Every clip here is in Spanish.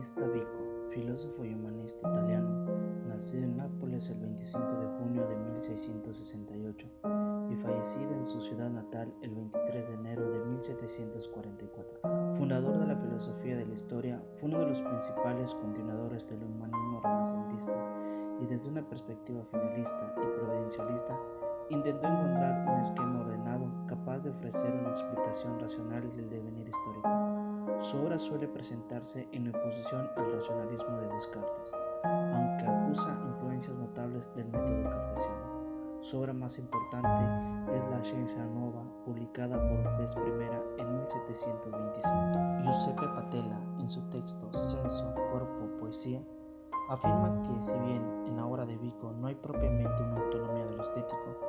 Battista Vico, filósofo y humanista italiano, nacido en Nápoles el 25 de junio de 1668 y fallecido en su ciudad natal el 23 de enero de 1744. Fundador de la filosofía de la historia, fue uno de los principales continuadores del humanismo renacentista y desde una perspectiva finalista y providencialista, intentó encontrar un esquema ordenado capaz de ofrecer una explicación racional del devenir histórico. Su obra suele presentarse en oposición al racionalismo de Descartes, aunque acusa influencias notables del método cartesiano. Su obra más importante es La Scienza Nuova, publicada por vez primera en 1725. Giuseppe Patella, en su texto Senso, Corpo, Poesía, afirma que si bien en la obra de Vico no hay propiamente una autonomía de lo estético,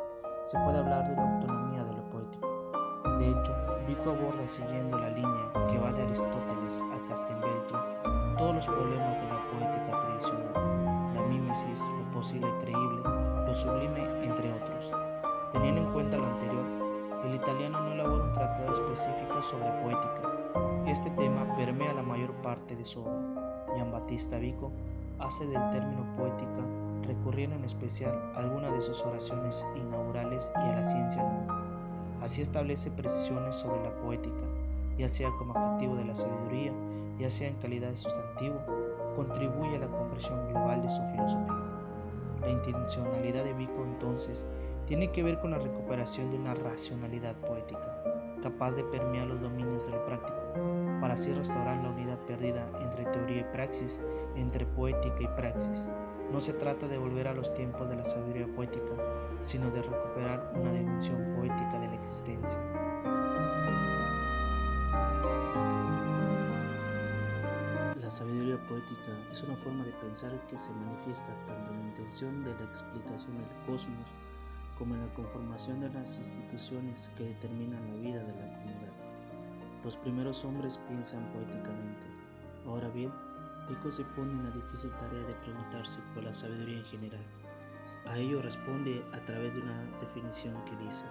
se puede hablar de una autonomía de lo poético. De hecho, Vico aborda, siguiendo la línea que va de Aristóteles a Castelvetro, todos los problemas de la poética tradicional, la mímesis, lo posible y creíble, lo sublime, entre otros. Teniendo en cuenta lo anterior, el italiano no elabora un tratado específico sobre poética. Este tema permea la mayor parte de su obra. Giambattista Vico hace del término poética recurriendo en especial a algunas de sus oraciones inaugurales y a la ciencia nueva. Así establece precisiones sobre la poética, ya sea como adjetivo de la sabiduría, ya sea en calidad de sustantivo, contribuye a la comprensión global de su filosofía. La intencionalidad de Vico, entonces, tiene que ver con la recuperación de una racionalidad poética, capaz de permear los dominios de lo práctico, para así restaurar la unidad perdida entre teoría y praxis, entre poética y praxis. No se trata de volver a los tiempos de la sabiduría poética, sino de recuperar una dimensión poética de la existencia. La sabiduría poética es una forma de pensar que se manifiesta tanto en la intención de la explicación del cosmos como en la conformación de las instituciones que determinan la vida de la comunidad. Los primeros hombres piensan poéticamente. Ahora bien, Vico se pone en la difícil tarea de preguntarse por la sabiduría en general. A ello responde a través de una definición que dice: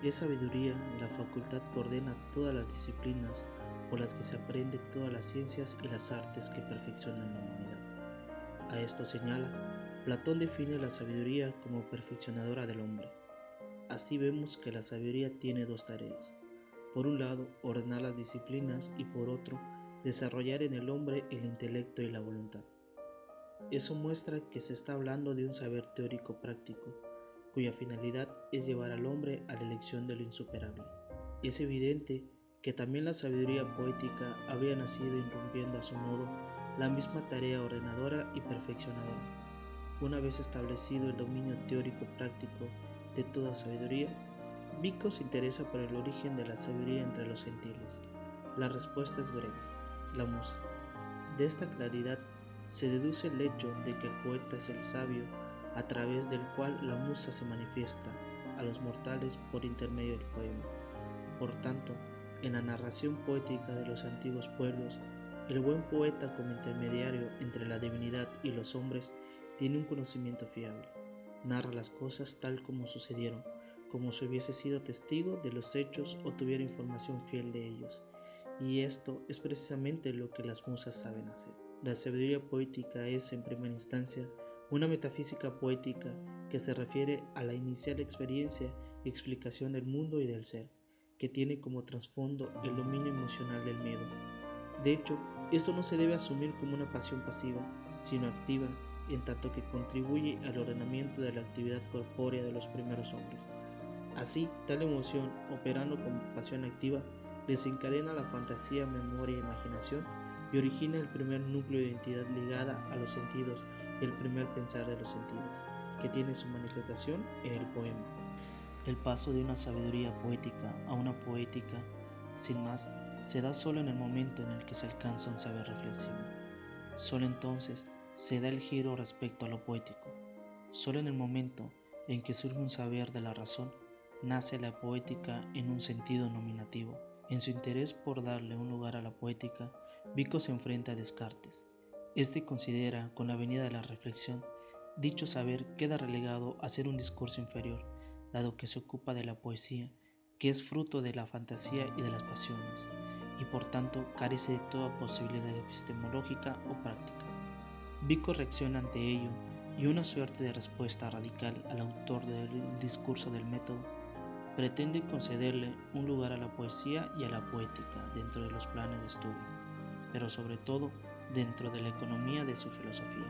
es sabiduría la facultad que ordena todas las disciplinas por las que se aprende todas las ciencias y las artes que perfeccionan la humanidad. A esto señala, Platón define la sabiduría como perfeccionadora del hombre. Así vemos que la sabiduría tiene dos tareas. Por un lado, ordenar las disciplinas y por otro, desarrollar en el hombre el intelecto y la voluntad. Eso muestra que se está hablando de un saber teórico práctico, cuya finalidad es llevar al hombre a la elección de lo insuperable. Es evidente que también la sabiduría poética había nacido irrumpiendo a su modo la misma tarea ordenadora y perfeccionadora. Una vez establecido el dominio teórico práctico de toda sabiduría, Vico se interesa por el origen de la sabiduría entre los gentiles. La respuesta es breve: la musa. De esta claridad se deduce el hecho de que el poeta es el sabio a través del cual la musa se manifiesta a los mortales por intermedio del poema. Por tanto, en la narración poética de los antiguos pueblos, el buen poeta como intermediario entre la divinidad y los hombres tiene un conocimiento fiable. Narra las cosas tal como sucedieron, como si hubiese sido testigo de los hechos o tuviera información fiel de ellos. Y esto es precisamente lo que las musas saben hacer. La sabiduría poética es, en primera instancia, una metafísica poética que se refiere a la inicial experiencia y explicación del mundo y del ser, que tiene como trasfondo el dominio emocional del miedo. De hecho, esto no se debe asumir como una pasión pasiva, sino activa, en tanto que contribuye al ordenamiento de la actividad corpórea de los primeros hombres. Así, tal emoción, operando como pasión activa, desencadena la fantasía, memoria e imaginación y origina el primer núcleo de identidad ligada a los sentidos y el primer pensar de los sentidos, que tiene su manifestación en el poema. El paso de una sabiduría poética a una poética, sin más, se da solo en el momento en el que se alcanza un saber reflexivo. Solo entonces se da el giro respecto a lo poético. Solo en el momento en que surge un saber de la razón, nace la poética en un sentido nominativo. En su interés por darle un lugar a la poética, Vico se enfrenta a Descartes. Este considera, con la venida de la reflexión, dicho saber queda relegado a ser un discurso inferior, dado que se ocupa de la poesía, que es fruto de la fantasía y de las pasiones. y por tanto carece de toda posibilidad epistemológica o práctica. Vico reacciona ante ello y una suerte de respuesta radical al autor del discurso del método pretende concederle un lugar a la poesía y a la poética dentro de los planes de estudio, pero sobre todo dentro de la economía de su filosofía.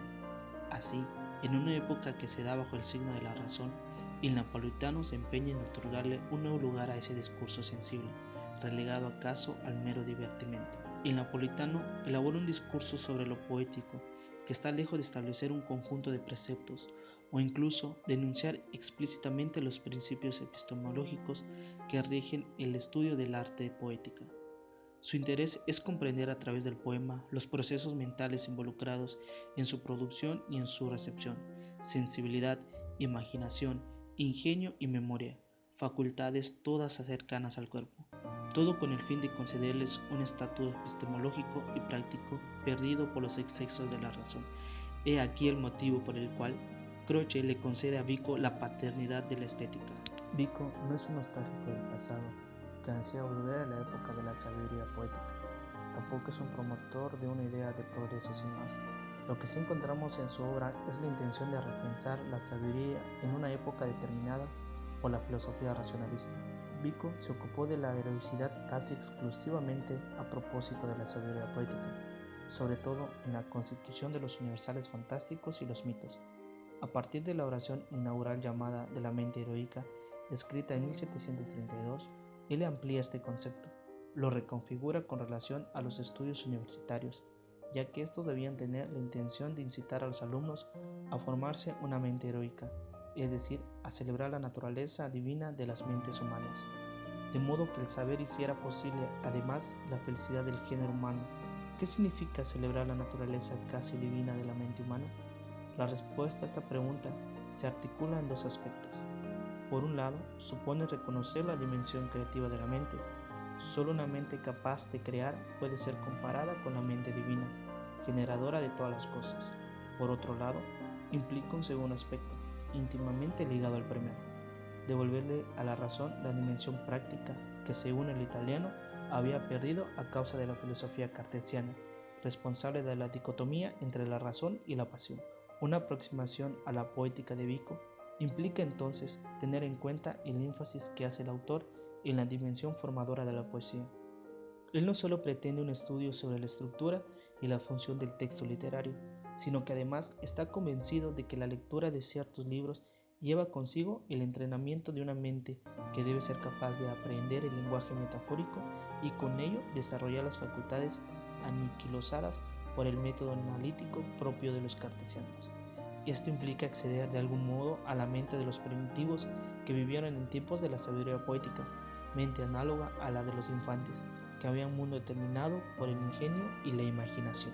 Así, en una época que se da bajo el signo de la razón, el napolitano se empeña en otorgarle un nuevo lugar a ese discurso sensible, relegado acaso al mero divertimento. El napolitano elabora un discurso sobre lo poético que está lejos de establecer un conjunto de preceptos o incluso denunciar explícitamente los principios epistemológicos que rigen el estudio del arte poética. Su interés es comprender a través del poema los procesos mentales involucrados en su producción y en su recepción, sensibilidad, imaginación, ingenio y memoria, facultades todas cercanas al cuerpo, todo con el fin de concederles un estatus epistemológico y práctico perdido por los excesos de la razón. He aquí el motivo por el cual Croce le concede a Vico la paternidad de la estética. Vico no es un nostálgico del pasado que ansía volver a la época de la sabiduría poética. Tampoco es un promotor de una idea de progreso sin más. Lo que sí encontramos en su obra es la intención de repensar la sabiduría en una época determinada por la filosofía racionalista. Vico se ocupó de la heroicidad casi exclusivamente a propósito de la sabiduría poética, sobre todo en la constitución de los universales fantásticos y los mitos. A partir de la oración inaugural llamada de la mente heroica, escrita en 1732, él amplía este concepto, lo reconfigura con relación a los estudios universitarios, ya que estos debían tener la intención de incitar a los alumnos a formarse una mente heroica, es decir, a celebrar la naturaleza divina de las mentes humanas, de modo que el saber hiciera posible además la felicidad del género humano. ¿Qué significa celebrar la naturaleza casi divina de la mente humana? La respuesta a esta pregunta se articula en dos aspectos. Por un lado, supone reconocer la dimensión creativa de la mente. Solo una mente capaz de crear puede ser comparada con la mente divina, generadora de todas las cosas. Por otro lado, implica un segundo aspecto, íntimamente ligado al primero, devolverle a la razón la dimensión práctica que, según el italiano, había perdido a causa de la filosofía cartesiana, responsable de la dicotomía entre la razón y la pasión. Una aproximación a la poética de Vico implica entonces tener en cuenta el énfasis que hace el autor en la dimensión formadora de la poesía. Él no solo pretende un estudio sobre la estructura y la función del texto literario, sino que además está convencido de que la lectura de ciertos libros lleva consigo el entrenamiento de una mente que debe ser capaz de aprender el lenguaje metafórico y con ello desarrollar las facultades aniquilosadas por el método analítico propio de los cartesianos. Esto implica acceder de algún modo a la mente de los primitivos que vivieron en tiempos de la sabiduría poética, mente análoga a la de los infantes, que había un mundo determinado por el ingenio y la imaginación.